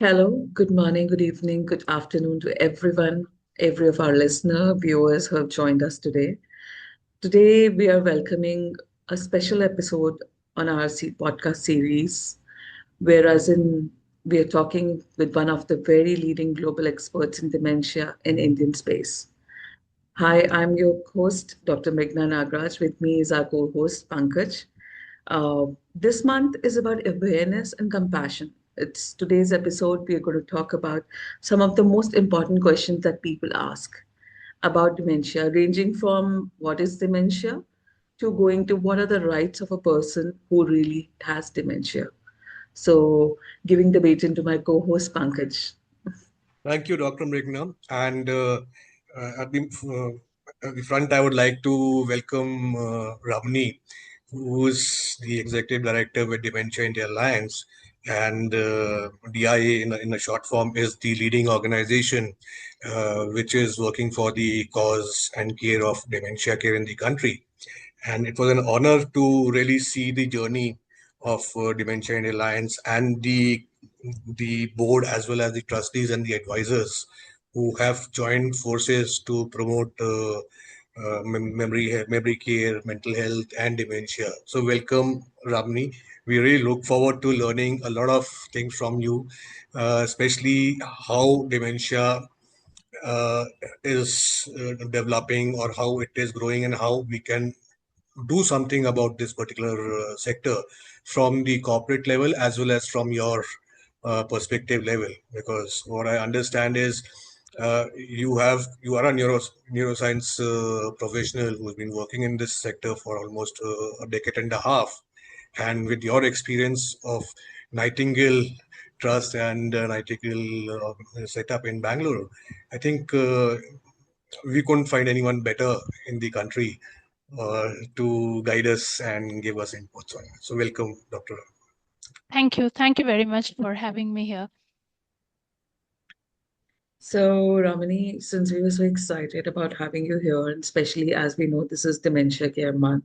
Hello, good morning, good evening, good afternoon to everyone, every of our listener, viewers who have joined us today. Today, we are welcoming a special episode on our podcast series, whereas we are talking with one of the very leading global experts in dementia in Indian space. Hi, I'm your host, Dr. Meghna Nagraj. With me is our co-host, Pankaj. This month is about awareness and compassion. It's today's episode. We are going to talk about some of the most important questions that people ask about dementia, ranging from what is dementia to going to what are the rights of a person who really has dementia. So, giving the baton to my co host, Pankaj. Thank you, Dr. Mrigna. And at the front, I would like to welcome Ramani, who is the Executive Director with Dementia India Alliance. And DIA, in a short form, is the leading organization which is working for the cause and care of dementia care in the country. And it was an honor to really see the journey of Dementia India Alliance and the board as well as the trustees and the advisors who have joined forces to promote memory care, mental health, and dementia. So, welcome, Ramni. We really look forward to learning a lot of things from you, especially how dementia uh, is developing or how it is growing and how we can do something about this particular sector from the corporate level as well as from your perspective level, because what I understand is you are a neuroscience professional who's been working in this sector for almost a decade and a half, and with your experience of Nightingale Trust and Nightingale setup in Bangalore, I think we couldn't find anyone better in the country to guide us and give us inputs on it. So, welcome, Doctor. Thank you. Thank you very much for having me here. So, Ramani, since we were so excited about having you here, and especially as we know this is Dementia Care Month,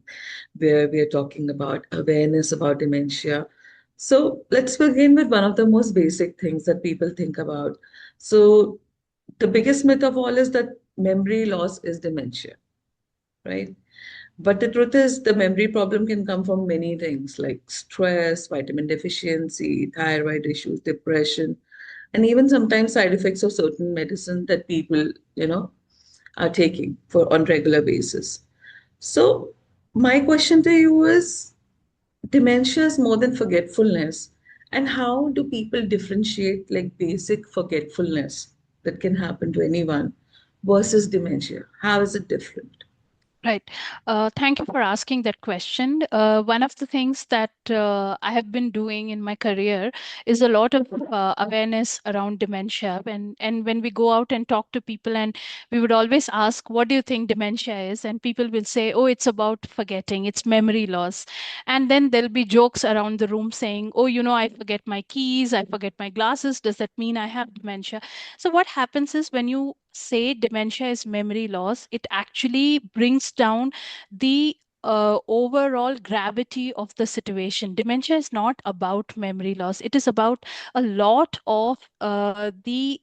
where we are talking about awareness about dementia. So, let's begin with one of the most basic things that people think about. So, the biggest myth of all is that memory loss is dementia, right? But the truth is, the memory problem can come from many things like stress, vitamin deficiency, thyroid issues, depression, and even sometimes side effects of certain medicine that people, are taking for on regular basis. So, my question to you is dementia is more than forgetfulness. And how do people differentiate like basic forgetfulness that can happen to anyone versus dementia? How is it different? Right. Thank you for asking that question. One of the things that I have been doing in my career is a lot of awareness around dementia. And when we go out and talk to people, and we would always ask, what do you think dementia is? And people will say, oh, it's about forgetting, it's memory loss. And then there'll be jokes around the room saying, oh, I forget my keys, I forget my glasses. Does that mean I have dementia? So, what happens is when you say dementia is memory loss, it actually brings down the overall gravity of the situation. Dementia is not about memory loss, it is about a lot of the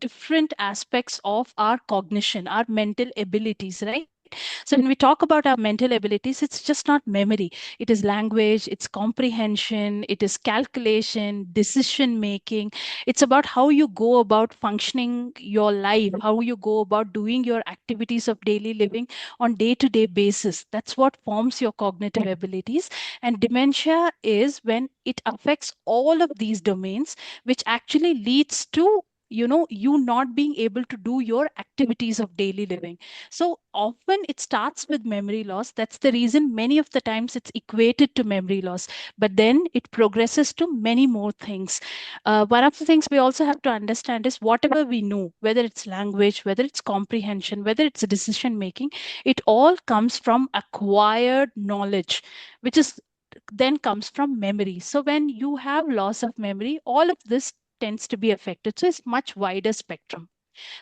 different aspects of our cognition, our mental abilities, right? So when we talk about our mental abilities, it's just not memory. It is language, it's comprehension, it is calculation, decision making. It's about how you go about functioning your life, how you go about doing your activities of daily living on day-to-day basis. That's what forms your cognitive abilities. And dementia is when it affects all of these domains, which actually leads to you not being able to do your activities of daily living. So often it starts with memory loss. That's the reason many of the times it's equated to memory loss, but then it progresses to many more things. One of the things we also have to understand is whatever we know, whether it's language, whether it's comprehension, whether it's decision making, it all comes from acquired knowledge, which is then comes from memory. So when you have loss of memory, all of this tends to be affected. So it's much wider spectrum.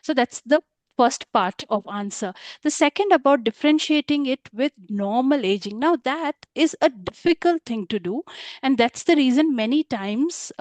So that's the first part of answer. The second about differentiating it with normal aging. Now that is a difficult thing to do, and that's the reason many times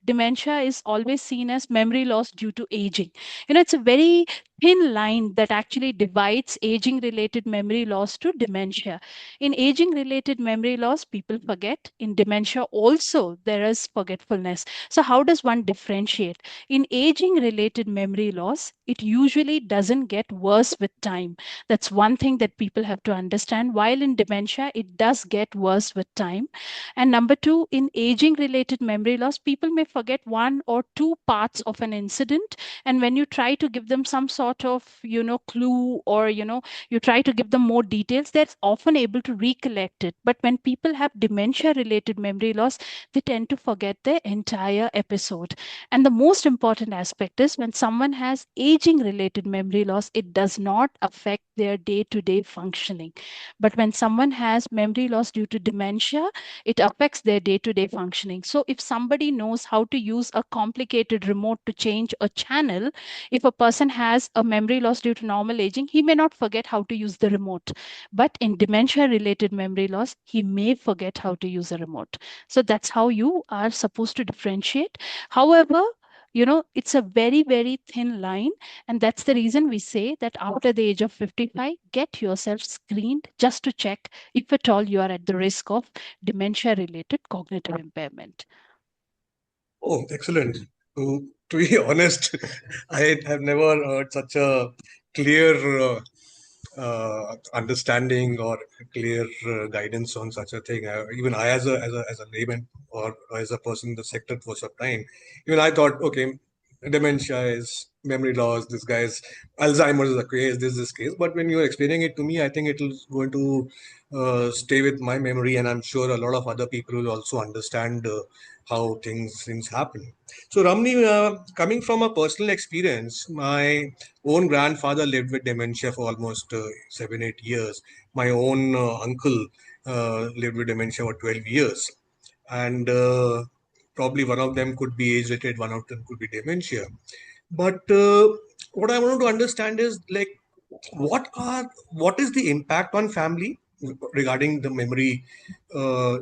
dementia is always seen as memory loss due to aging. It's a very thin line that actually divides aging related memory loss to dementia. In aging related memory loss, people forget. In dementia, also, there is forgetfulness. So, how does one differentiate? In aging related memory loss, it usually doesn't get worse with time. That's one thing that people have to understand. While in dementia, it does get worse with time. And number two, in aging related memory loss, people may forget one or two parts of an incident. And when you try to give them some sort of, clue, or, you try to give them more details, they're often able to recollect it. But when people have dementia related memory loss, they tend to forget the entire episode. And the most important aspect is when someone has aging related memory loss, it does not affect their day to day functioning. But when someone has memory loss due to dementia, it affects their day to day functioning. So, if somebody knows how to use a complicated remote to change a channel, if a person has a memory loss due to normal aging, he may not forget how to use the remote. But in dementia related memory loss, he may forget how to use a remote. So, that's how you are supposed to differentiate. However, it's a very, very thin line. And that's the reason we say that after the age of 55, get yourself screened just to check if at all you are at the risk of dementia related cognitive impairment. Oh, excellent. To be honest, I have never heard such a clear understanding or clear guidance on such a thing. Even I, as a layman or as a person in the sector for some time, even I thought, okay, dementia is memory loss. This guy's Alzheimer's is a case. This is this case. But when you're explaining it to me, I think it is going to stay with my memory, and I'm sure a lot of other people will also understand how things happen. So, Ramni, coming from a personal experience, my own grandfather lived with dementia for almost 7, 8 years. My own uncle lived with dementia for 12 years. And probably one of them could be age related, one of them could be dementia. But what I wanted to understand is like, what is the impact on family regarding the memory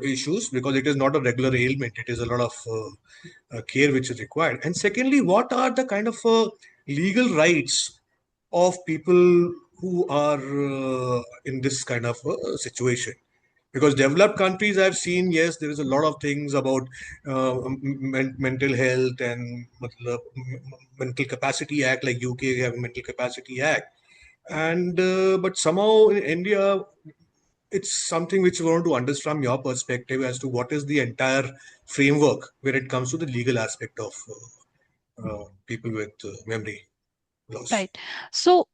issues, because it is not a regular ailment, it is a lot of care which is required. And secondly, what are the kind of legal rights of people who are in this kind of situation? Because developed countries, I've seen, yes, there is a lot of things about mental health and mental capacity act, like UK have a mental capacity act. And but somehow in India, it's something which we want to understand from your perspective as to what is the entire framework when it comes to the legal aspect of people with memory loss. Right. So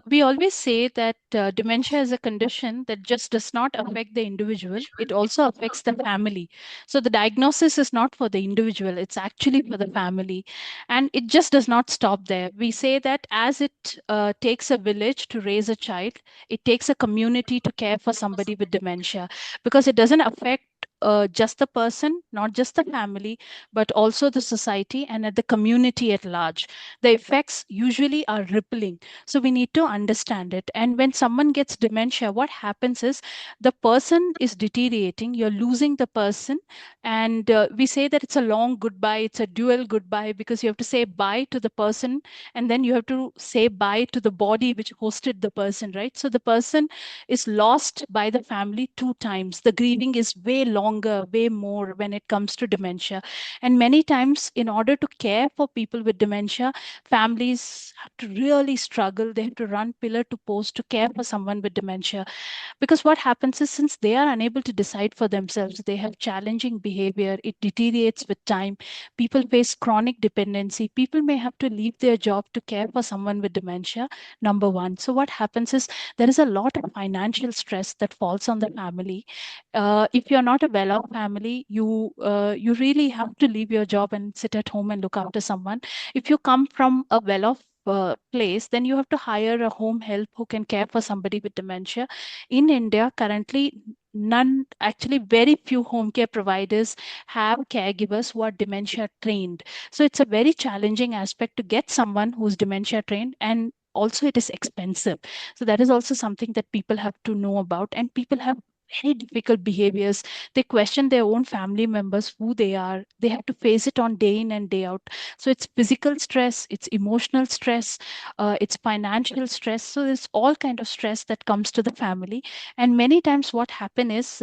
we always say that dementia is a condition that just does not affect the individual, it also affects the family. So the diagnosis is not for the individual, it's actually for the family. And it just does not stop there. We say that as it takes a village to raise a child, it takes a community to care for somebody with dementia, because it doesn't affect just the person, not just the family, but also the society and at the community at large. The effects usually are rippling. So we need to understand it. And when someone gets dementia, what happens is the person is deteriorating, you're losing the person. And we say that it's a long goodbye, it's a dual goodbye, because you have to say bye to the person and then you have to say bye to the body which hosted the person, right? So the person is lost by the family two times. The grieving is way longer, way more when it comes to dementia. And many times, in order to care for people with dementia, families have to really struggle. They have to run pillar to post to care for someone with dementia. Because what happens is, since they are unable to decide for themselves, they have challenging behavior, it deteriorates with time. People face chronic dependency. People may have to leave their job to care for someone with dementia, number one. So, what happens is there is a lot of financial stress that falls on the family. If you're not a well-off family, you really have to leave your job and sit at home and look after someone. If you come from a well-off place, then you have to hire a home help who can care for somebody with dementia. In India, currently, none, actually, very few home care providers have caregivers who are dementia trained. So it's a very challenging aspect to get someone who's dementia trained, and also it is expensive. So that is also something that people have to know about, and people have very difficult behaviors. They question their own family members, who they are. They have to face it on day in and day out. So it's physical stress, it's emotional stress, it's financial stress. So there's all kind of stress that comes to the family. And many times what happen is,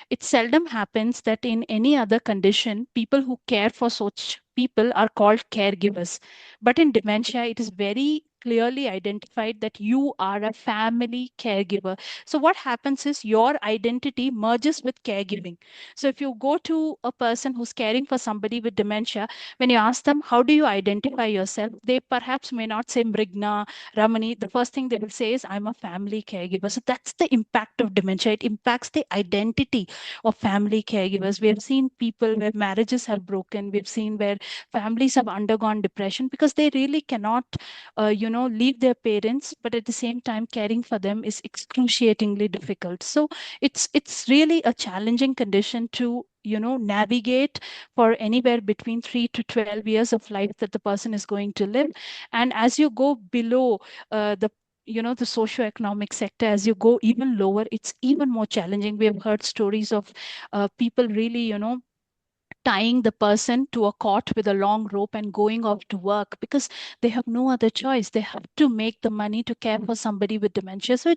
it seldom happens that in any other condition, people who care for such people are called caregivers. But in dementia, it is very clearly identified that you are a family caregiver. So what happens is your identity merges with caregiving. So if you go to a person who's caring for somebody with dementia, when you ask them, how do you identify yourself? They perhaps may not say Mrigna, Ramani. The first thing they will say is, I'm a family caregiver. So that's the impact of dementia. It impacts the identity of family caregivers. We have seen people where marriages have broken. We've seen where families have undergone depression because they really cannot, leave their parents, but at the same time, caring for them is excruciatingly difficult. So it's really a challenging condition to navigate for anywhere between 3 to 12 years of life that the person is going to live. And as you go below the socioeconomic sector, as you go even lower, it's even more challenging. We have heard stories of people really tying the person to a cot with a long rope and going off to work because they have no other choice. They have to make the money to care for somebody with dementia. So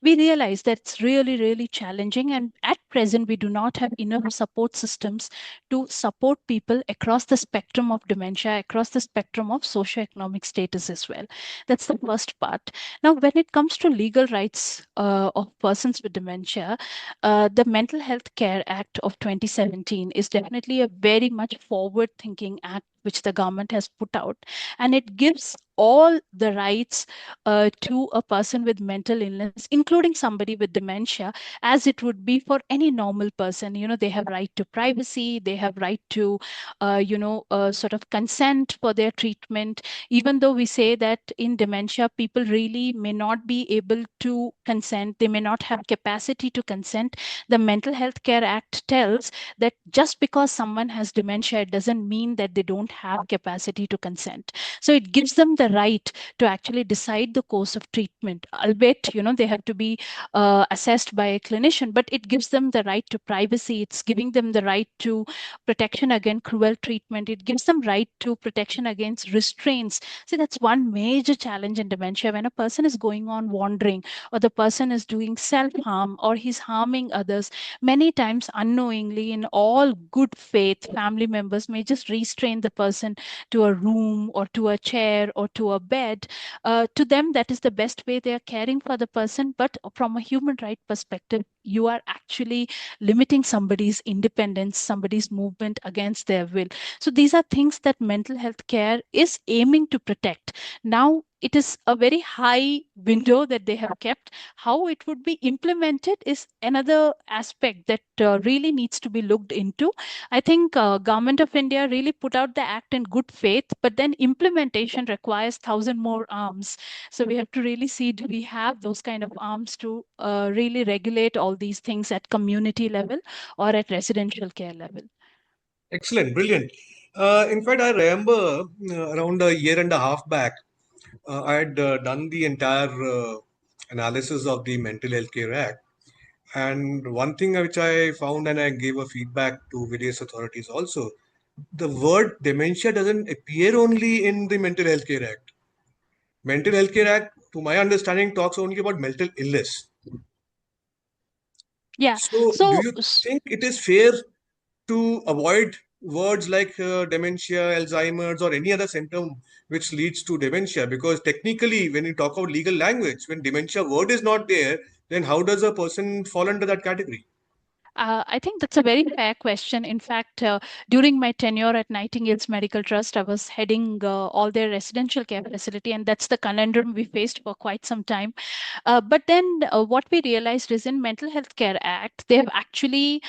we realize that it's really, really challenging. And at present, we do not have enough support systems to support people across the spectrum of dementia, across the spectrum of socioeconomic status as well. That's the first part. Now, when it comes to legal rights of persons with dementia, the Mental Health Care Act of 2017 is definitely a very much forward thinking act which the government has put out. And it gives all the rights to a person with mental illness, including somebody with dementia, as it would be for any normal person. They have right to privacy, they have right to, sort of consent for their treatment. Even though we say that in dementia, people really may not be able to consent, they may not have capacity to consent. The Mental Health Care Act tells that just because someone has dementia, it doesn't mean that they don't have capacity to consent. So it gives them the right to actually decide the course of treatment, albeit they have to be assessed by a clinician, but it gives them the right to privacy. It's giving them the right to protection against cruel treatment. It gives them right to protection against restraints. See, that's one major challenge in dementia. When a person is going on wandering, or the person is doing self harm, or he's harming others, many times unknowingly, in all good faith, family members may just restrain the person to a room or to a chair or to a bed. To them, that is the best way they are caring for the person. But from a human right perspective, you are actually limiting somebody's independence, somebody's movement against their will. So these are things that mental health care is aiming to protect. Now, it is a very high window that they have kept. How it would be implemented is another aspect that really needs to be looked into. I think Government of India really put out the act in good faith, but then implementation requires thousand more arms. So we have to really see, do we have those kind of arms to really regulate all these things at community level or at residential care level? Excellent, brilliant. In fact, I remember around a year and a half back, I had done the entire analysis of the Mental Health Care Act. And one thing which I found, and I gave a feedback to various authorities also, the word dementia doesn't appear only in the Mental Health Care Act. Mental Health Care Act, to my understanding, talks only about mental illness. Yeah. So, do So you think it is fair to avoid words like dementia, Alzheimer's, or any other symptom which leads to dementia? Because technically, when you talk about legal language, when dementia word is not there, then how does a person fall under that category? I think that's a very fair question. In fact, during my tenure at Nightingale's Medical Trust, I was heading all their residential care facility, and that's the conundrum we faced for quite some time. But then what we realized is in Mental Health Care Act, they have actually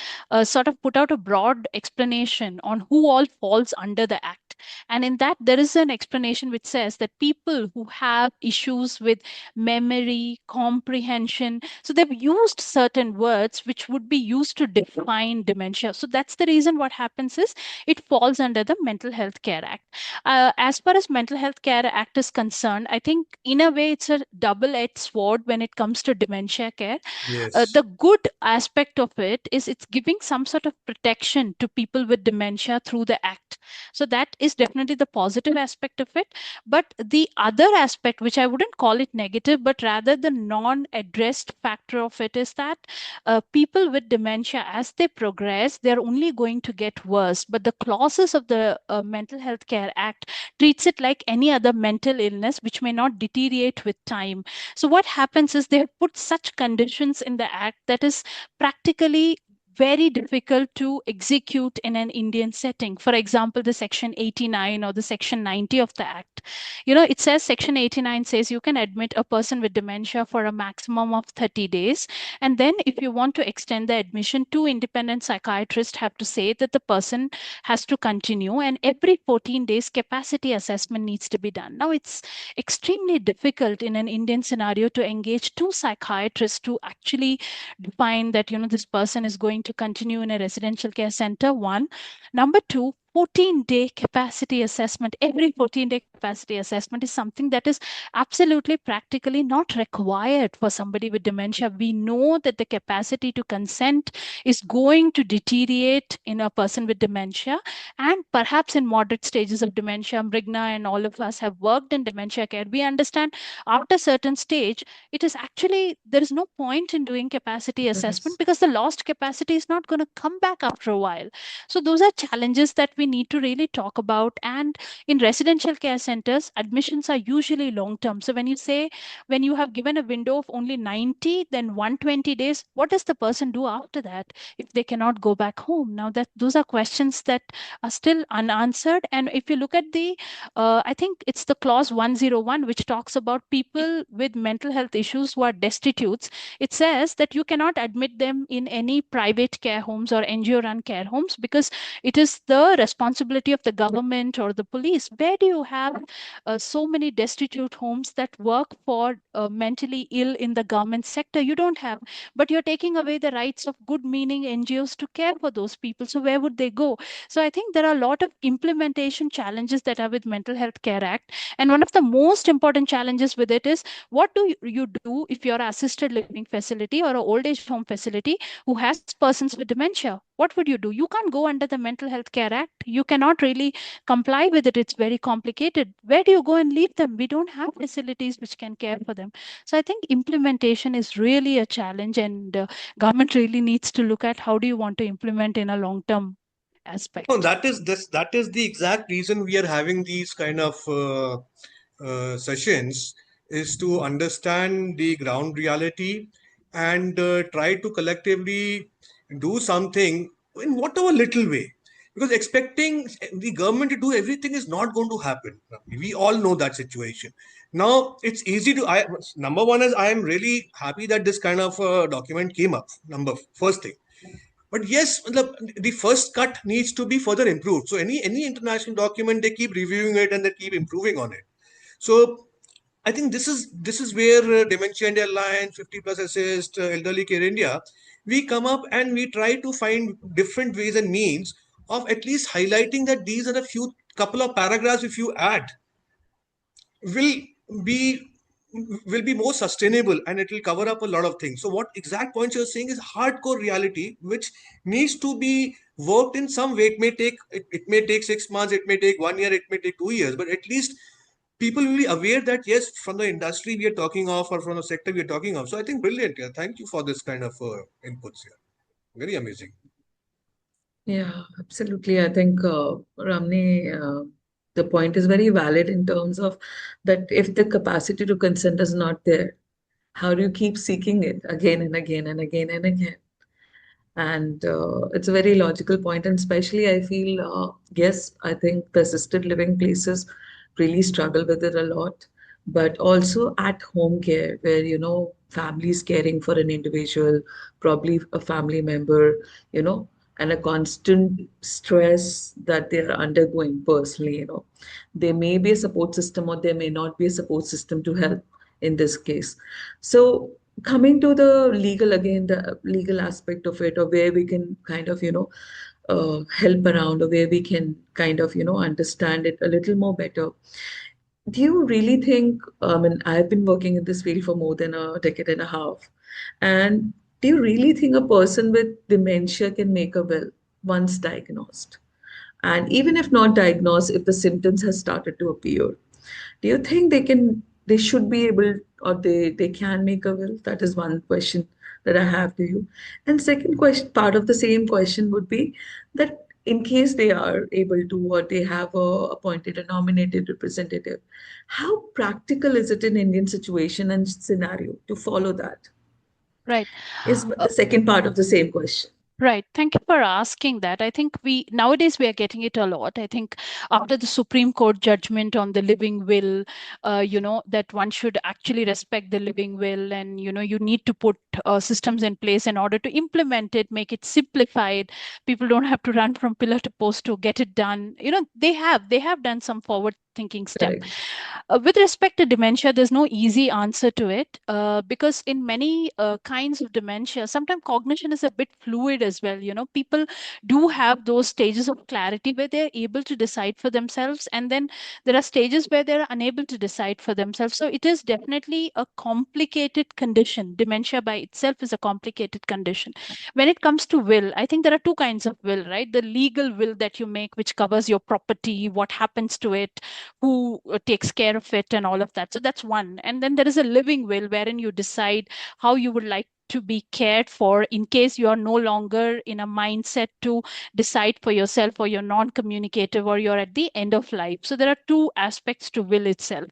sort of put out a broad explanation on who all falls under the act. Act. And in that, there is an explanation which says that people who have issues with memory, comprehension, so they've used certain words which would be used to define dementia. So that's the reason what happens is it falls under the Mental Health Care Act. As far as Mental Health Care Act is concerned, I think in a way it's a double-edged sword when it comes to dementia care. Yes. The good aspect of it is it's giving some sort of protection to people with dementia through the act. So that is definitely the positive aspect of it. But the other aspect, which I wouldn't call it negative, but rather the non-addressed factor of it, is that people with dementia, as they progress, they're only going to get worse. But the clauses of the Mental Health Care Act treats it like any other mental illness, which may not deteriorate with time. So what happens is they have put such conditions in the act that is practically very difficult to execute in an Indian setting. For example, the Section 89 or the Section 90 of the Act. It says Section 89 says you can admit a person with dementia for a maximum of 30 days. And then if you want to extend the admission, two independent psychiatrists have to say that the person has to continue. And every 14 days, capacity assessment needs to be done. Now, it's extremely difficult in an Indian scenario to engage two psychiatrists to actually define that, this person is going to continue in a residential care center, one. Number two, 14-day capacity assessment. Every 14-day capacity assessment is something that is absolutely practically not required for somebody with dementia. We know that the capacity to consent is going to deteriorate in a person with dementia, and perhaps in moderate stages of dementia. Mrigna and all of us have worked in dementia care. We understand after a certain stage, it is actually, there is no point in doing capacity assessment Yes. because the lost capacity is not going to come back after a while. So those are challenges that we need to really talk about. And in residential care centers, admissions are usually long term. So when you say, when you have given a window of only 90, then 120 days, what does the person do after that if they cannot go back home? Now that those are questions that are still unanswered. And if you look at the, I think it's the clause 101, which talks about people with mental health issues who are destitutes. It says that you cannot admit them in any private care homes or NGO run care homes because it is the responsibility of the government or the police. Where do you have so many destitute homes that work for mentally ill in the government sector? You don't have, but you're taking away the rights of good meaning NGOs to care for those people. So where would they go? So I think there are a lot of implementation challenges that are with Mental Health Care Act. And one of the most important challenges with it is, what do you do if you're an assisted living facility or an old age home facility who has persons with dementia? What would you do? You can't go under the Mental Health Care Act. You cannot really comply with it. It's very complicated. Where do you go and leave them? We don't have facilities which can care for them. So I think implementation is really a challenge, and government really needs to look at how do you want to implement in a long term No, aspect. that is the exact reason we are having these kind of sessions, is to understand the ground reality and try to collectively do something in whatever little way. Because expecting the government to do everything is not going to happen. We all know that situation. Now it's easy to. Number one is I am really happy that this kind of document came up. First thing. But yes, the first cut needs to be further improved. So any international document, they keep reviewing it and they keep improving on it. So I think this is where Dementia India Alliance, 50 Plus Assist, Elderly Care India, we come up and we try to find different ways and means of at least highlighting that these are a few couple of paragraphs if you add will be will be more sustainable and it will cover up a lot of things. So what exact points you're saying is hardcore reality which needs to be worked in some way. It may take 6 months, it may take 1 year, it may take 2 years, but at least people will be aware that yes, from the industry we are talking of or from the sector we are talking of. So I think brilliant. Yeah, thank you for this kind of inputs here. Very amazing. Yeah, absolutely. I think, Ramni, the point is very valid in terms of that if the capacity to consent is not there, how do you keep seeking it again and again and again and again? And it's a very logical point. And especially, I feel, yes, I think the assisted living places really struggle with it a lot. But also at home care, where, families caring for an individual, probably a family member, you know. and a constant stress that they're undergoing personally, there may be a support system or there may not be a support system to help in this case. So coming to the legal, again, the legal aspect of it, or where we can kind of help around, or where we can kind of understand it a little more better. Do you really think, I mean, I've been working in this field for more than a decade and a half, and do you really think a person with dementia can make a will once diagnosed? And even if not diagnosed, if the symptoms has started to appear, do you think they should be able, or they can make a will? That is one question that I have to you. And second question, part of the same question would be that in case they are able to, or they have appointed a nominated representative, how practical is it in Indian situation and scenario to follow that? Right. Is the second part of the same question. Right. Thank you for asking that. I think we nowadays we are getting it a lot. I think after the Supreme Court judgment on the living will, that one should actually respect the living will, and you need to put systems in place in order to implement it, make it simplified. People don't have to run from pillar to post to get it done. They have done some forward thinking step. Correct. With respect to dementia, there's no easy answer to it, because in many kinds of dementia, sometimes cognition is a bit fluid as well. People do have those stages of clarity where they're able to decide for themselves, and then there are stages where they're unable to decide for themselves. So it is definitely a complicated condition. Dementia by itself is a complicated condition. When it comes to will, I think there are two kinds of will, right? The legal will that you make, which covers your property, what happens to it, who takes care of it, and all of that. So that's one. And then there is a living will wherein you decide how you would like to be cared for in case you are no longer in a mindset to decide for yourself, or you're non-communicative, or you're at the end of life. So there are two aspects to will itself.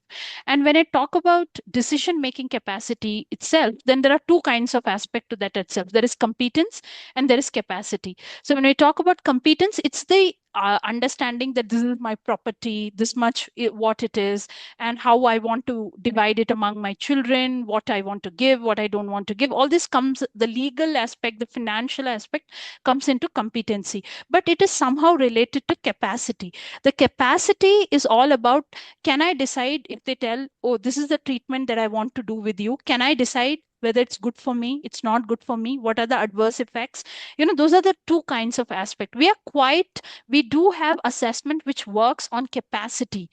And when I talk about decision making capacity itself, then there are two kinds of aspect to that itself. There is competence and there is capacity. So when we talk about competence, it's the understanding that this is my property, this much what it is, and how I want to divide it among my children, what I want to give, what I don't want to give. All this comes, the legal aspect, the financial aspect comes into competency, but it is somehow related to capacity. The capacity is all about, can I decide if they tell, oh, this is the treatment that I want to do with you? Can I decide whether it's good for me, it's not good for me, what are the adverse effects? Those are the two kinds of aspect. We do have assessment which works on capacity,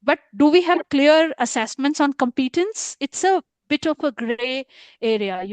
but do we have clear assessments on competence? It's a bit of a gray area.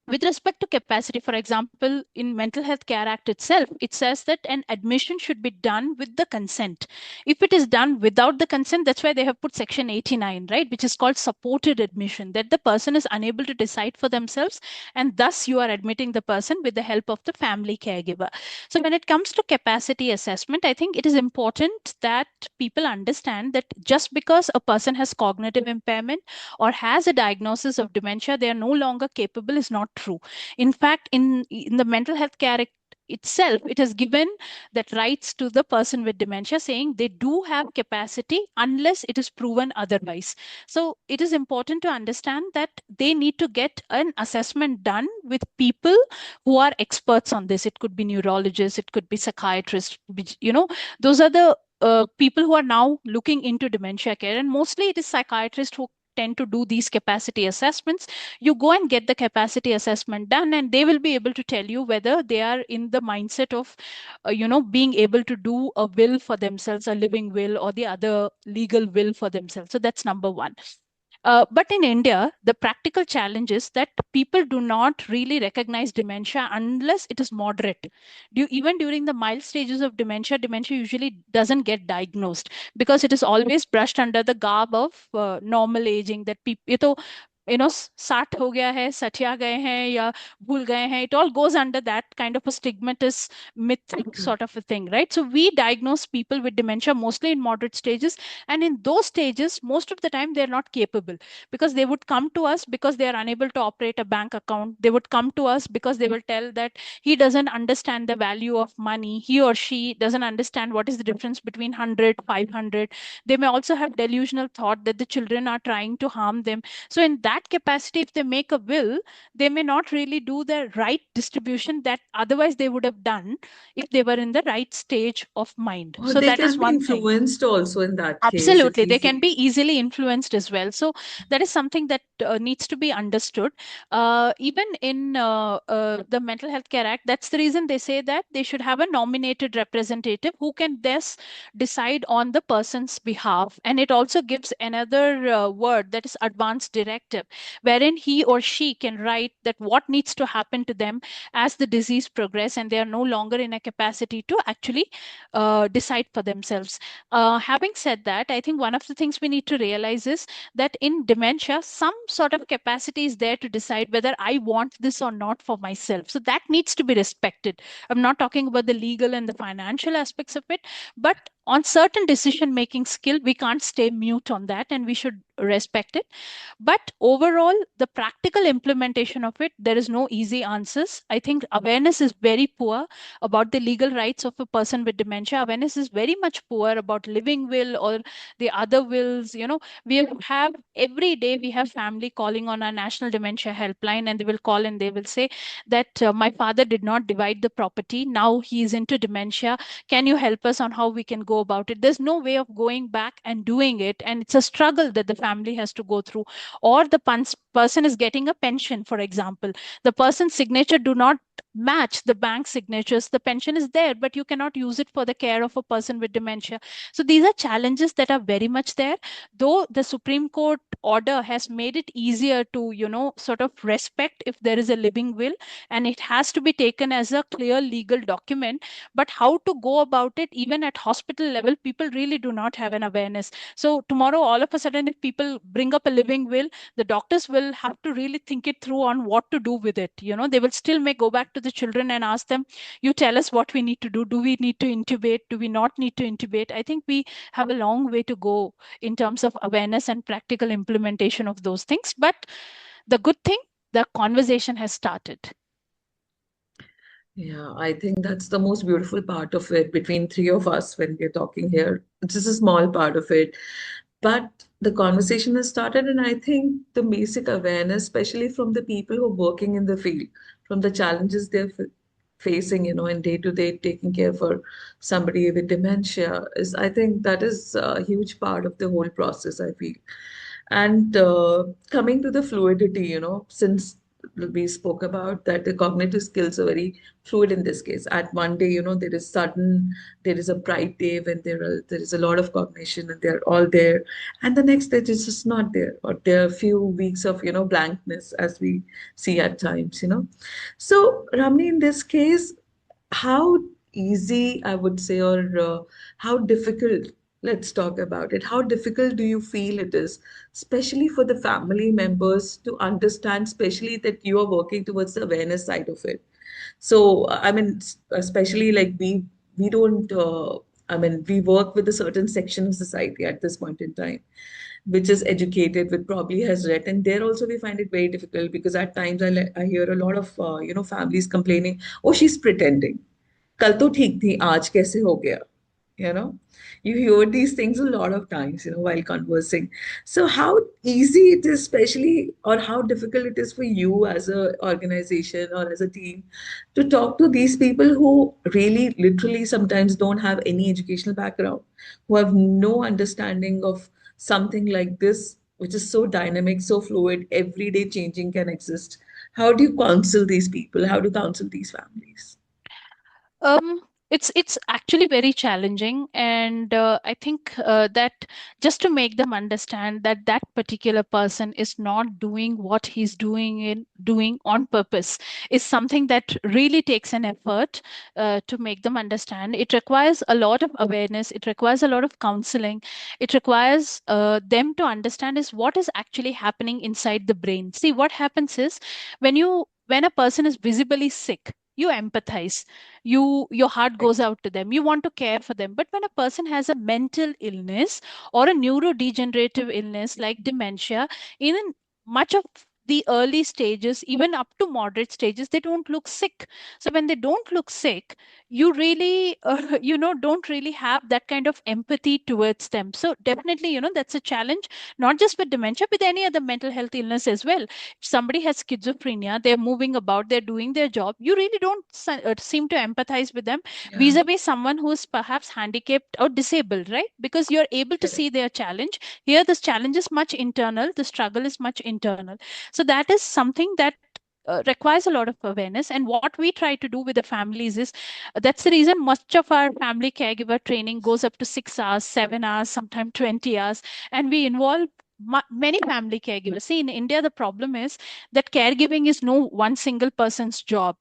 With respect to capacity, for example, in Mental Health Care Act itself, it says that an admission should be done with the consent. If it is done without the consent, that's why they have put section 89, right, which is called supported admission, that the person is unable to decide for themselves, and thus you are admitting the person with the help of the family caregiver. So when it comes to capacity assessment, I think it is important that people understand that just because a person has cognitive impairment or has a diagnosis of dementia, they are no longer capable is not true. In fact, in the Mental Health Care Act itself, it has given that rights to the person with dementia, saying they do have capacity unless it is proven otherwise. So it is important to understand that they need to get an assessment done with people who are experts on this. It could be neurologists, it could be psychiatrists, those are the people who are now looking into dementia care, and mostly it is psychiatrists who tend to do these capacity assessments. You go and get the capacity assessment done, and they will be able to tell you whether they are in the mindset of being able to do a will for themselves, a living will, or the other legal will for themselves. So that's number one. But in India, the practical challenge is that people do not really recognize dementia unless it is moderate. Even during the mild stages of dementia usually doesn't get diagnosed because it is always brushed under the garb of normal aging, that people, 60 हो गया है, सठिया गए हैं या भूल गए हैं. It all goes under that kind of a stigmatous myth sort of a thing, right? So we diagnose people with dementia mostly in moderate stages, and in those stages, most of the time they're not capable, because they would come to us because they are unable to operate a bank account. They would come to us because they will tell that he doesn't understand the value of money. He or she doesn't understand what is the difference between 100, 500. They may also have delusional thought that the children are trying to harm them. So in that that capacity, if they make a will, they may not really do the right distribution that otherwise they would have done if they were in the right stage of mind. Or So they that is can be one thing. influenced also in that case. It's Absolutely. They can easy. be easily influenced as well. So that is something that needs to be understood. Even in the Mental Health Care Act, that's the reason they say that they should have a nominated representative who can thus decide on the person's behalf. And it also gives another word, that is advance directive, wherein he or she can write that what needs to happen to them as the disease progress and they are no longer in a capacity to actually decide for themselves. Having said that, I think one of the things we need to realize is that in dementia, some sort of capacity is there to decide whether I want this or not for myself. So that needs to be respected. I'm not talking about the legal and the financial aspects of it, but on certain decision making skill, we can't stay mute on that and we should respect it. But overall, the practical implementation of it, there is no easy answers. I think awareness is very poor about the legal rights of a person with dementia. Awareness is very much poor about living will or the other wills. We have every day we have family calling on our national dementia helpline, and they will call and they will say that my father did not divide the property. Now he is into dementia. Can you help us on how we can go about it? There's no way of going back and doing it, and it's a struggle that the family has to go through. Or the person is getting a pension, for example. The person's signature do not match the bank signatures. The pension is there, but you cannot use it for the care of a person with dementia. So these are challenges that are very much there. Though the Supreme Court order has made it easier to, sort of respect if there is a living will, and it has to be taken as a clear legal document. But how to go about it, even at hospital level, people really do not have an awareness. So tomorrow, all of a sudden, if people bring up a living will, the doctors will have to really think it through on what to do with it. They will still may go back to the children and ask them, you tell us what we need to do. Do we need to intubate? Do we not need to intubate? I think we have a long way to go in terms of awareness and practical implementation of those things. But the good thing, the conversation has started. Yeah, I think that's the most beautiful part of it between three of us when we're talking here. It's just a small part of it. But the conversation has started, and I think the basic awareness, especially from the people who are working in the field, from the challenges they're facing, in day to day taking care for somebody with dementia, is I think that is a huge part of the whole process, I feel. And coming to the fluidity, since we spoke about that the cognitive skills are very fluid in this case. At one day, there is a bright day when there is a lot of cognition and they're all there, and the next day it's just not there, or there are a few weeks of blankness as we see at times. So Ramni, in this case, how easy, I would say, or how difficult, let's talk about it. How difficult do you feel it is, especially for the family members to understand, especially that you are working towards the awareness side of it? So, I mean, especially like we don't, I mean, we work with a certain section of society at this point in time, which is educated, which probably has read, and there also we find it very difficult because at times I hear a lot of families complaining, oh, she's pretending. कल तो ठीक थी आज कैसे हो गया, you know you hear these things a lot of times, while conversing. So how easy it is, especially, or how difficult it is for you as a organization or as a team to talk to these people who really literally sometimes don't have any educational background, who have no understanding of something like this, which is so dynamic, so fluid, every day changing can exist. How do you counsel these people? How do you counsel these families? Um, it's actually very challenging, and I think that just to make them understand that that particular person is not doing what he's doing on purpose is something that really takes an effort to make them understand. It requires a lot of awareness. It requires a lot of counseling. It requires them to understand is what is actually happening inside the brain. See, what happens is when a person is visibly sick, you empathize, your heart goes Right. out to them, you want to care for them. But when a person has a mental illness or a neurodegenerative illness like dementia, in much of the early stages, even up to moderate stages, they don't look sick. So when they don't look sick, you really, don't really have that kind of empathy towards them. So definitely, that's a challenge, not just with dementia, with any other mental health illness as well. If somebody has schizophrenia, they're moving about, they're doing their job, you really don't seem to empathize with them Yeah, vis-a-vis someone who is perhaps handicapped or disabled, right? Because you're able to correct. see their challenge. Here this challenge is much internal, the struggle is much internal. So that is something that requires a lot of awareness. And what we try to do with the families is, that's the reason much of our family caregiver training goes up to 6 hours, 7 hours, sometimes 20 hours. And we involve many family caregivers. See, in India, the problem is that caregiving is no one single person's job.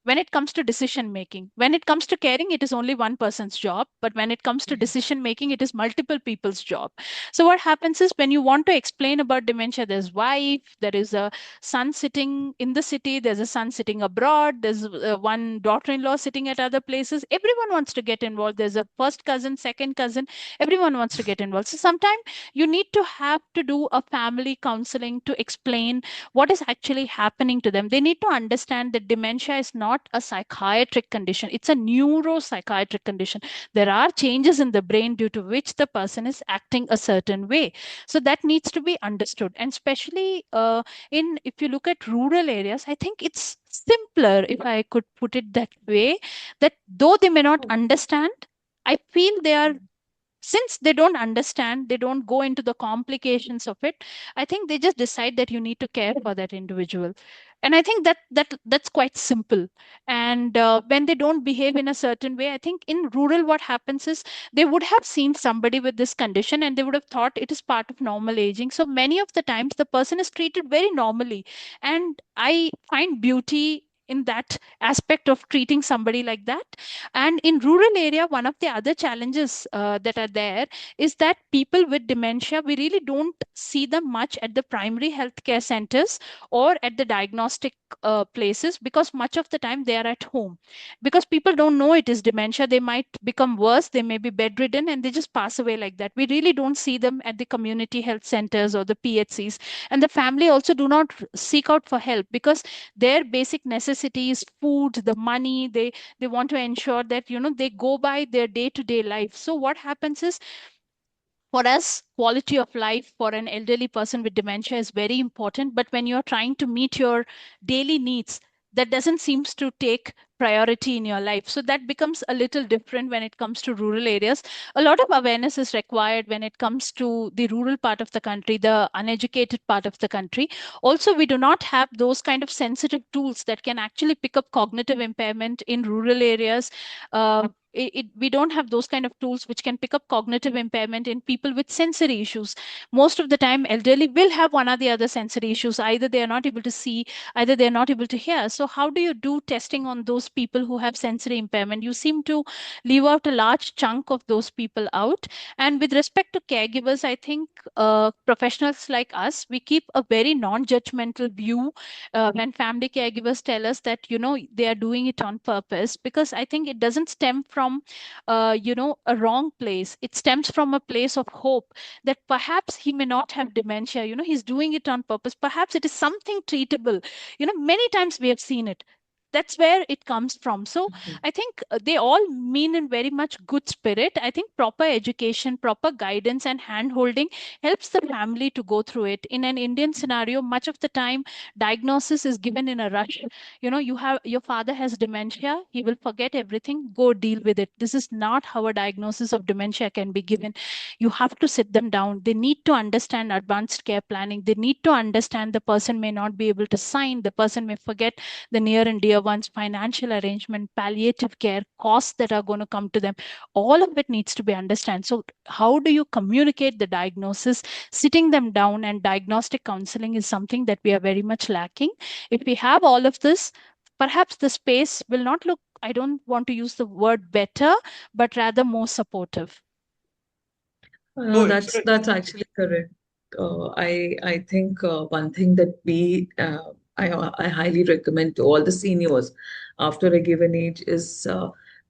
When it comes to decision making, when it comes to caring, it is only one person's job. But when it comes to Yes. decision making, it is multiple people's job. So what happens is, when you want to explain about dementia, there's wife, there is a son sitting in the city, there's a son sitting abroad, there's one daughter-in-law sitting at other places, everyone wants to get involved, there's a first cousin, second cousin, everyone wants to get involved. So sometimes you need to have to do a family counseling to explain what is actually happening to them. They need to understand that dementia is not a psychiatric condition, it's a neuropsychiatric condition. There are changes in the brain due to which the person is acting a certain way. So that needs to be understood. And especially in if you look at rural areas, I think it's simpler, if I could put it that way, that though they may not Oh, understand, I feel they are, mm, since they don't understand, they don't go into the complications of it. I think they just decide that you need to care for that individual. And I think that's quite simple. And when they don't behave in a certain way, I think in rural what happens is, they would have seen somebody with this condition and they would have thought it is part of normal aging. So many of the times the person is treated very normally. And I find beauty in that aspect of treating somebody like that. And in rural area, one of the other challenges that are there is that people with dementia, we really don't see them much at the primary healthcare centers or at the diagnostic places, because much of the time they are at home. Because people don't know it is dementia, they might become worse, they may be bedridden, and they just pass away like that. We really don't see them at the community health centers or the PHCs. And the family also do not seek out for help, because their basic necessities, food, the money, they want to ensure that they go by their day to day life. So what happens is, for us, quality of life for an elderly person with dementia is very important. But when you're trying to meet your daily needs, that doesn't seems to take priority in your life. So that becomes a little different when it comes to rural areas. A lot of awareness is required when it comes to the rural part of the country, the uneducated part of the country. Also, we do not have those kind of sensitive tools that can actually pick up cognitive impairment in rural areas. We don't have those kind of tools which can pick up cognitive impairment in people with sensory issues. Most of the time, elderly will have one or the other sensory issues. Either they are not able to see, either they are not able to hear. So how do you do testing on those people who have sensory impairment? You seem to leave out a large chunk of those people out. And with respect to caregivers, I think professionals like us, we keep a very non-judgmental view when family caregivers tell us that they are doing it on purpose, because I think it doesn't stem from a wrong place. It stems from a place of hope that perhaps he may not have dementia, he's doing it on purpose, perhaps it is something treatable. Many times we have seen it. That's where it comes from. So mhm. I think they all mean in very much good spirit. I think proper education, proper guidance and hand holding helps the family to go through it. In an Indian scenario, much of the time diagnosis is given in a rush. You have your father has dementia, he will forget everything, go deal with it. This is not how a diagnosis of dementia can be given. You have to sit them down. They need to understand advanced care planning. They need to understand the person may not be able to sign, the person may forget the near and dear ones, financial arrangement, palliative care, costs that are going to come to them. All of it needs to be understood. So how do you communicate the diagnosis? Sitting them down and diagnostic counseling is something that we are very much lacking. If we have all of this, perhaps the space will not look, I don't want to use the word better, but rather more supportive. So That's actually correct. I think one thing that I highly recommend to all the seniors after a given age is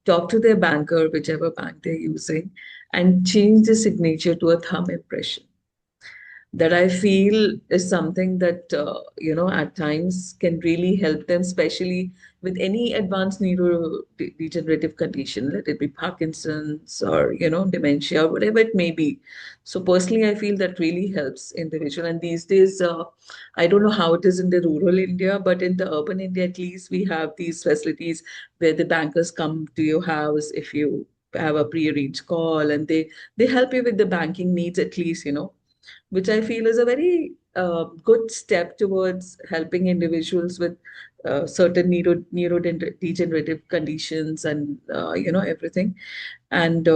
talk to their banker, whichever bank they're using, and change the signature to a thumb impression. that I feel is something that, at times can really help them, especially with any advanced neurodegenerative condition, let it be Parkinson's or, dementia, whatever it may be. So personally, I feel that really helps individual. And these days, I don't know how it is in the rural India, but in the urban India, at least we have these facilities where the bankers come to your house if you have a pre-arranged call, and they help you with the banking needs at least, which I feel is a very good step towards helping individuals with certain neurodegenerative conditions and everything. And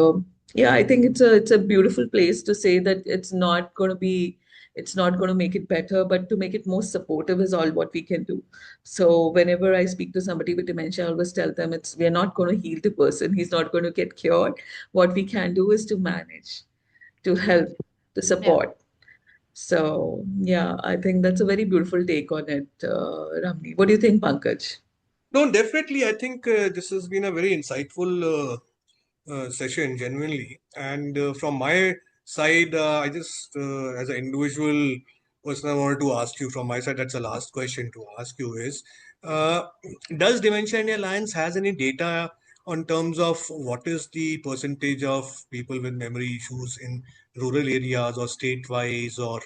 yeah, I think it's a beautiful place to say that it's not going to make it better, but to make it more supportive is all what we can do. So whenever I speak to somebody with dementia, I always tell them we're not going to heal the person. He's not going to get cured. What we can do is to manage, to help, to Yeah. support. So, yeah, I think that's a very beautiful take on it, Ramni. What do you think, Pankaj? No, definitely. I think this has been a very insightful session, genuinely. And from my side, I just, as an individual person, I wanted to ask you from my side, that's the last question to ask you is, uh, does Dementia India Alliance has any data on terms of what is the percentage of people with memory issues in rural areas or state-wise or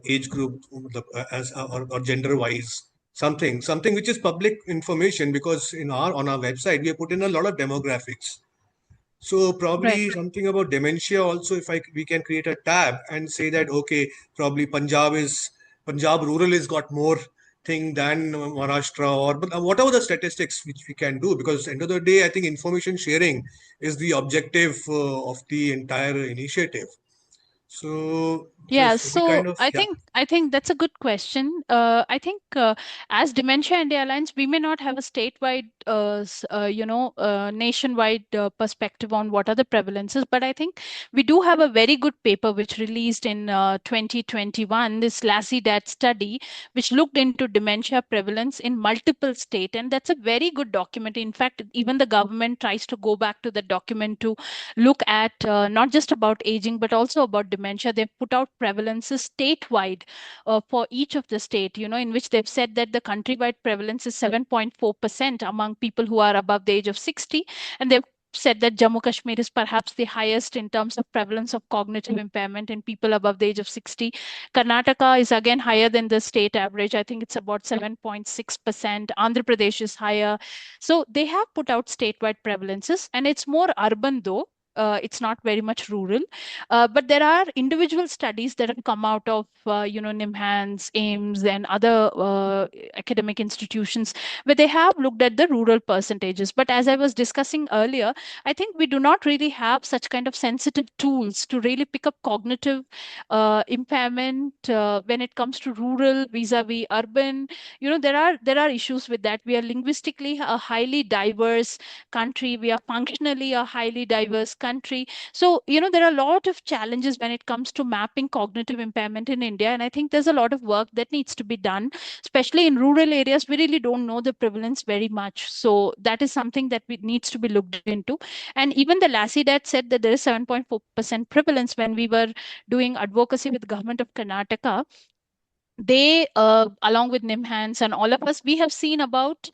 age group or gender-wise? Something which is public information, because in our on our website we have put in a lot of demographics, so Right. probably something about dementia also, if we can create a tab and say that okay, probably Punjab rural has got more thing than Maharashtra, or but whatever the statistics which we can do, because end of the day I think information sharing is the objective of the entire initiative. So Yeah, if any kind so of, I yeah. think I think that's a good question. I think as Dementia India Alliance, we may not have a statewide, nationwide perspective on what are the prevalences, but I think we do have a very good paper which released in 2021, this Lassie Dat study, which looked into dementia prevalence in multiple states, and that's a very good document. In fact, even the government tries to go back to the document to look at not just about aging but also about dementia. They've put out prevalences statewide for each of the state, in which they've said that the countrywide prevalence is 7.4% among people who are above the age of 60, and they've said that Jammu Kashmir is perhaps the highest in terms of prevalence of cognitive impairment in people above the age of 60. Karnataka is again higher than the state average. I think it's about 7.6%. Andhra Pradesh is higher. So they have put out statewide prevalences, and it's more urban though. It's not very much rural, but there are individual studies that have come out of NIMHANS, AIMS, and other academic institutions where they have looked at the rural percentages. But as I was discussing earlier, I think we do not really have such kind of sensitive tools to really pick up cognitive impairment when it comes to rural vis-a-vis urban. There are issues with that. We are linguistically a highly diverse country. We are functionally a highly diverse country. So, there are a lot of challenges when it comes to mapping cognitive impairment in India. And I think there's a lot of work that needs to be done, especially in rural areas. We really don't know the prevalence very much. So that is something that needs to be looked into. And even the Lassie Dad said that there is 7.4% prevalence when we were doing advocacy with the government of Karnataka. They along with NIMHANS and all of us, we have seen about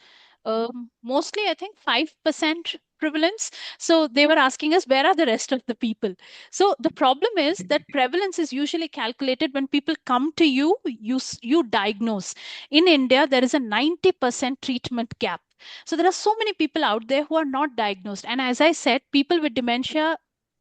mostly I think 5% prevalence. So they were asking us, where are the rest of the people? So the problem is that prevalence is usually calculated when people come to you, you diagnose. In India there is a 90% treatment gap. So there are so many people out there who are not diagnosed, and as I said, people with dementia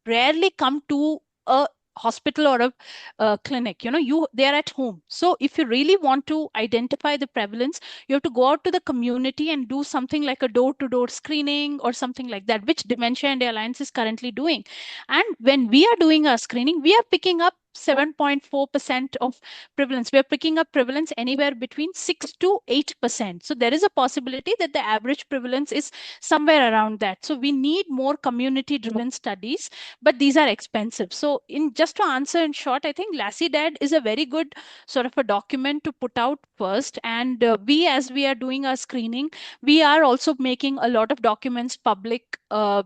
rarely come to a hospital or a clinic. They are at home. So if you really want to identify the prevalence, you have to go out to the community and do something like a door to door screening or something like that, which Dementia India Alliance is currently doing. And when we are doing our screening, we are picking up 7.4% of prevalence. We are picking up prevalence anywhere between 6 to 8%. So there is a possibility that the average prevalence is somewhere around that. So we need more community driven studies, but these are expensive. So in just to answer in short, I think Lassie Dad is a very good sort of a document to put out first. And we, as we are doing our screening, we are also making a lot of documents public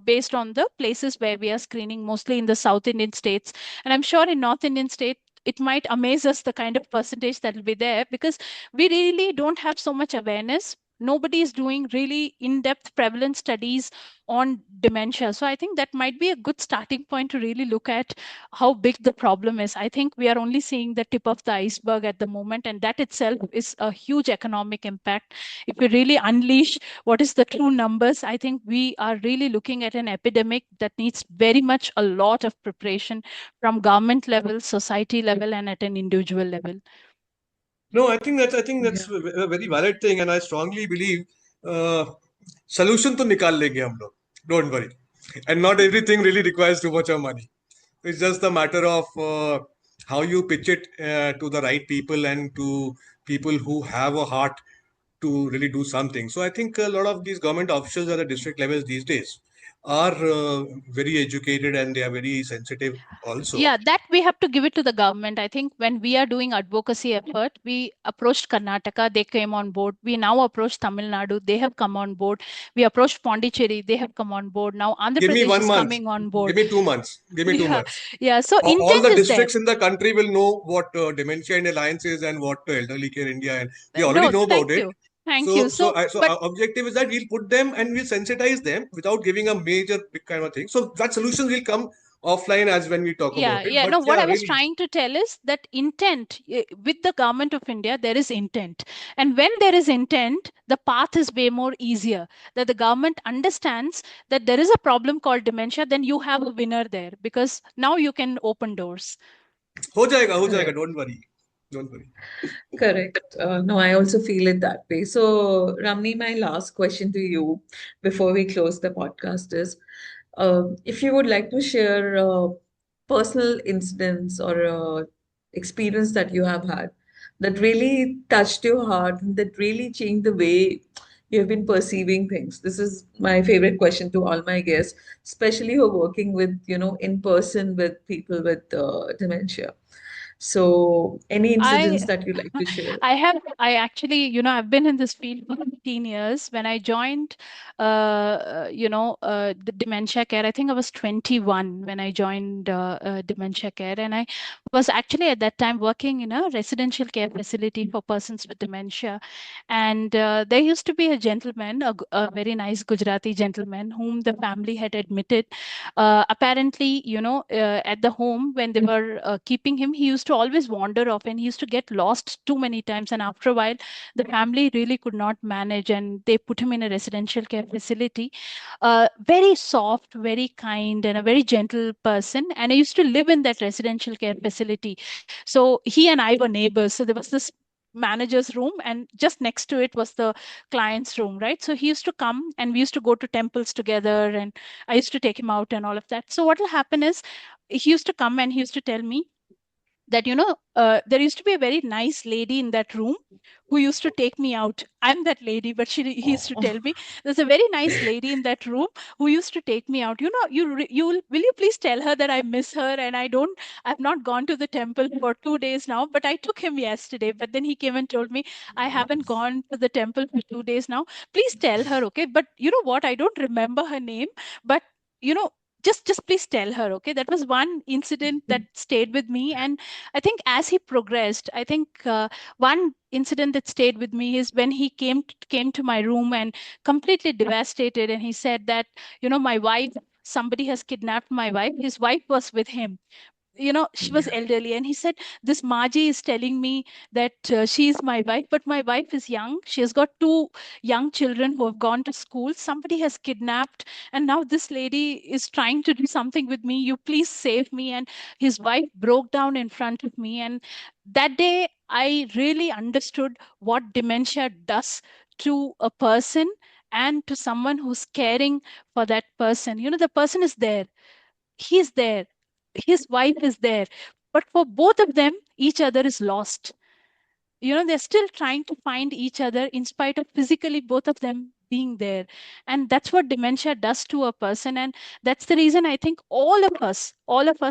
based on the places where we are screening, mostly in the South Indian states. And I'm sure in North Indian state, it might amaze us the kind of percentage that will be there, because we really don't have so much awareness. Nobody is doing really in-depth prevalence studies on dementia. So I think that might be a good starting point to really look at how big the problem is. I think we are only seeing the tip of the iceberg at the moment, and that itself is a huge economic impact. If we really unleash what is the true numbers, I think we are really looking at an epidemic that needs very much a lot of preparation from government level, society level, and at an individual level. No, I think that's Yeah. a very valid thing, and I strongly believe uh, solution to nikal lenge hum log. Don't worry, and not everything really requires too much of money. It's just a matter of how you pitch it to the right people and to people who have a heart to really do something. So I think a lot of these government officials at the district levels these days are very educated and they are very sensitive also. Yeah, that we have to give it to the government. I think when we are doing advocacy effort, we approached Karnataka, they came on board. We now approach Tamil Nadu, they have come on board. We approached Pondicherry, they have come on board. Now Andhra Give me Pradesh one is month. coming on Give board. me 2 months. Give me two Yeah, months. yeah. So All intent the is there. districts in the country will know what Dementia and Alliance is and what Elderly Care India, and they already No, know about thank it. you. Thank you. So But our objective is that we'll put them and we'll sensitize them without giving a major big kind of thing. So that solutions will come offline as when we talk about yeah, it. yeah. But No, what yeah, I was really. trying to tell is that intent with the government of India, there is intent. And when there is intent, the path is way more easier. That the government understands that there is a problem called dementia, then you have a winner there, because now you can open doors. हो जाएगा, Correct. don't worry. Don't worry. Correct. No, I also feel it that way. So, Ramni, my last question to you before we close the podcast is, if you would like to share personal incidents or experience that you have had that really touched your heart and that really changed the way you have been perceiving things. This is my favorite question to all my guests, especially who are working with, in person with people with dementia. So, any I incidents that you like to share? I actually, I've been in this field for 15 years. When I joined, the dementia care, I think I was 21 when I joined dementia care. And I was actually at that time working in a residential care facility for persons with dementia. And there used to be a gentleman, a very nice Gujarati gentleman, whom the family had admitted. Apparently, at the home when they were keeping him, he used to always wander off and he used to get lost too many times. And after a while, the family really could not manage and they put him in a residential care facility. Very soft, very kind, and a very gentle person. And I used to live in that residential care facility. So he and I were neighbors. So there was this manager's room and just next to it was the client's room, right? So he used to come and we used to go to temples together, and I used to take him out and all of that. So what will happen is he used to come and he used to tell me that there used to be a very nice lady in that room who used to take me out. I'm that lady, but he used to tell me there's a very nice lady in that room who used to take me out. Will you please tell her that I miss her, and I've not gone to the temple for 2 days now, but I took him yesterday. But then he came and told me I haven't gone to the temple for 2 days now. Please tell her, okay? But you know what? I don't remember her name, but you know just please tell her, okay? That was one incident that stayed with me. And I think as he progressed, I think one incident that stayed with me is when he came to my room and completely devastated, and he said that, my wife, somebody has kidnapped my wife. His wife was with him. She was Yeah. elderly, and he said, this Maji is telling me that she is my wife, but my wife is young. She has got two young children who have gone to school. Somebody has kidnapped, and now this lady is trying to do something with me. You please save me. And his wife broke down in front of me, and that day I really understood what dementia does to a person and to someone who's caring for that person. The person is there, he's there, his wife is there, but for both of them, each other is lost. They're still trying to find each other in spite of physically both of them being there. And that's what dementia does to a person. And that's the reason I think all of us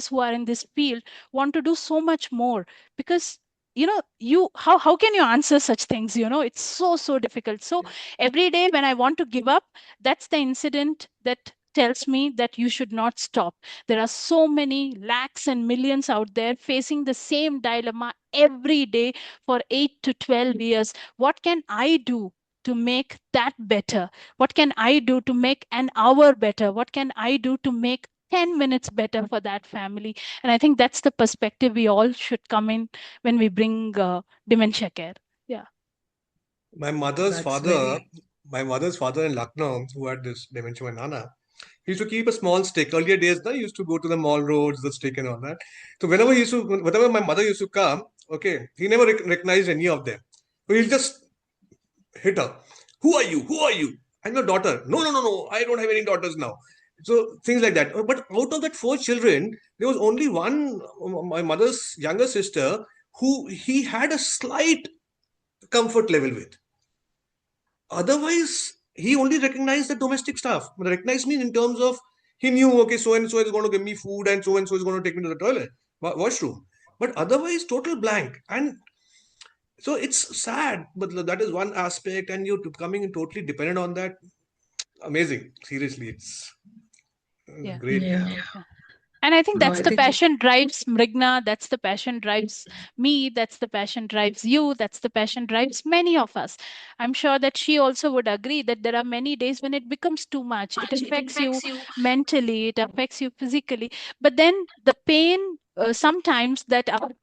who are in this field want to do so much more, because how can you answer such things? It's so difficult. So every day when I want to give up, that's the incident that tells me that you should not stop. There are so many lakhs and millions out there facing the same dilemma every day for 8 to 12 years. What can I do to make that better? What can I do to make an hour better? What can I do to make 10 minutes better for that family? And I think that's the perspective we all should come in when we bring dementia care. Yeah. My mother's That's father, very my mother's father in Lucknow, who had this dementia, my nana, he used to keep a small stick. Earlier days, he used to go to the mall roads, the stick and all that. So whenever my mother used to come, okay, he never recognized any of them. So he'll just hit her. Who are you? Who are you? I'm your daughter. No, no, no, no. I don't have any daughters now. So things like that. But out of that four children, there was only one, my mother's younger sister, who he had a slight comfort level with. Otherwise, he only recognized the domestic stuff. Recognized me in terms of he knew, okay, so and so is going to give me food and so is going to take me to the toilet, washroom. But otherwise, total blank. And so it's sad, but that is one aspect, and you're becoming totally dependent on that. Amazing. Seriously, it's Yeah. great. yeah. Yeah. And I think No, that's I the think passion drives Mrigna, that's the passion drives me, that's the passion drives you, that's the passion drives many of us. I'm sure that she also would agree that there are many days when it becomes too much. It affects you mentally, it affects you physically. But then the pain, sometimes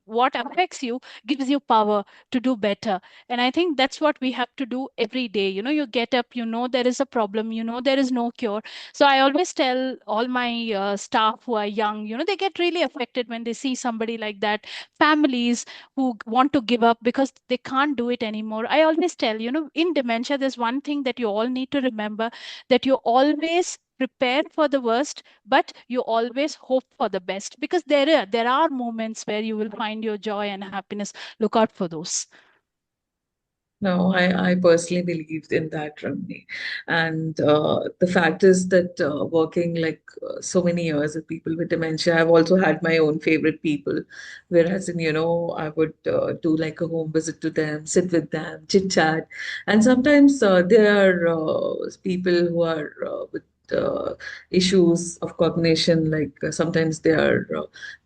what affects you gives you power to do better. And I think that's what we have to do every day. You know, you get up, you know there is a problem, you know there is no cure. So I always tell all my staff who are young, you know, they get really affected when they see somebody like that. Families who want to give up because they can't do it anymore. I always tell, you know, in dementia, there's one thing that you all need to remember, that you always prepare for the worst, but you always hope for the best, because there are moments where you will find your joy and happiness. Look out for those. no, I personally believed in that, Ramani. And the fact is that working like so many years with people with dementia, I've also had my own favorite people. Whereas I would do like a home visit to them, sit with them, chit chat. And sometimes there are people who are with issues of cognition, like sometimes they're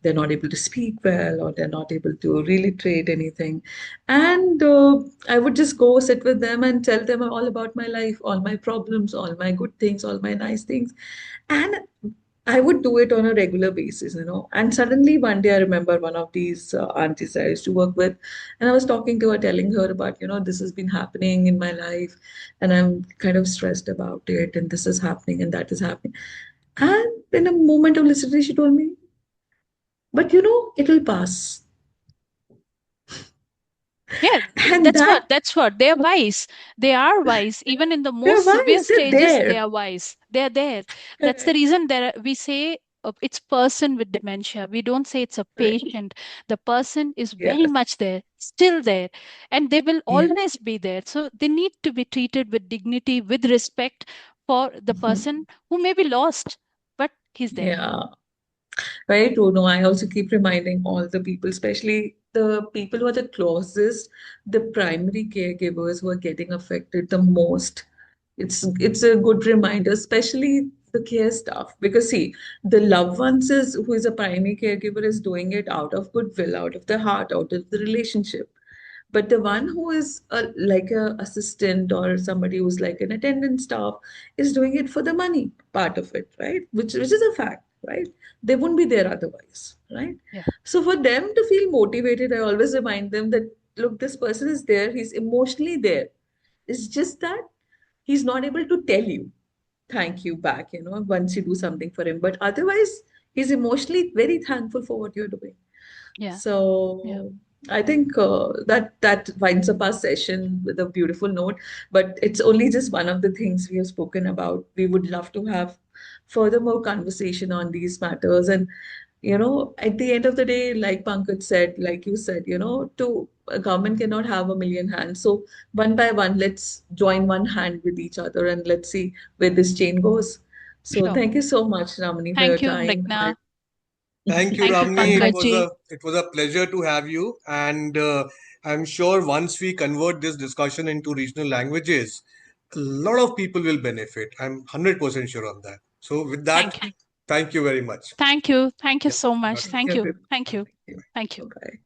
not able to speak well, or they're not able to really trade anything. And I would just go sit with them and tell them all about my life, all my problems, all my good things, all my nice things. And I would do it on a regular basis. And suddenly one day I remember one of these aunties I used to work with, and I was talking to her, telling her about, this has been happening in my life, and I'm kind of stressed about it, and this is happening and that is happening. And in a moment of lucidity, she told me, but it will pass. Yeah, And that's that, what they're wise. They are wise. Even in the they're most severe wise, they're stages, they there. are wise. They're there. That's the Correct. reason we say it's person with dementia. We don't say it's a Correct. patient. The person is very Yes. much there, still there, and they will Yeah. always be there. So they need to be treated with dignity, with respect for the Mhm. person who may be lost, but he's there. Yeah. Very true. No, I also keep reminding all the people, especially the people who are the closest, the primary caregivers who are getting affected the most. It's a good reminder, especially the care staff, because see, the loved ones is who is a primary caregiver is doing it out of goodwill, out of the heart, out of the relationship. But the one who is like a assistant or somebody who's like an attendant staff is doing it for the money part of it, right? Which is a fact, right? They wouldn't be there otherwise, right? Yeah, So for them to feel motivated, I always remind them that look, this person is there, he's emotionally there. It's just that he's not able to tell you thank you back, once you do something for him. But otherwise, he's emotionally very thankful for what you're doing. yeah, yeah, So I think that winds up our session with a beautiful note. But it's only just one of the things we have spoken about. We would love to have furthermore conversation on these matters. And at the end of the day, like Pankaj said, like you said, to a government cannot have a million hands. So one by one, let's join one hand with each other and let's see where this chain goes. So sure. thank you so much, Ramani, for your Thank you, time. Mrigna. Thank you, Thank you, Ramni. It And was Pankaj. a pleasure to have you, and I'm sure once we convert this discussion into regional languages, a lot of people will benefit. I'm 100% sure on that. So with that, Thank you. thank you very much. Thank you. Thank you Yeah. so much. Okay. Thank you. Everyone. Thank you. Thank you. Thank you. Bye-bye.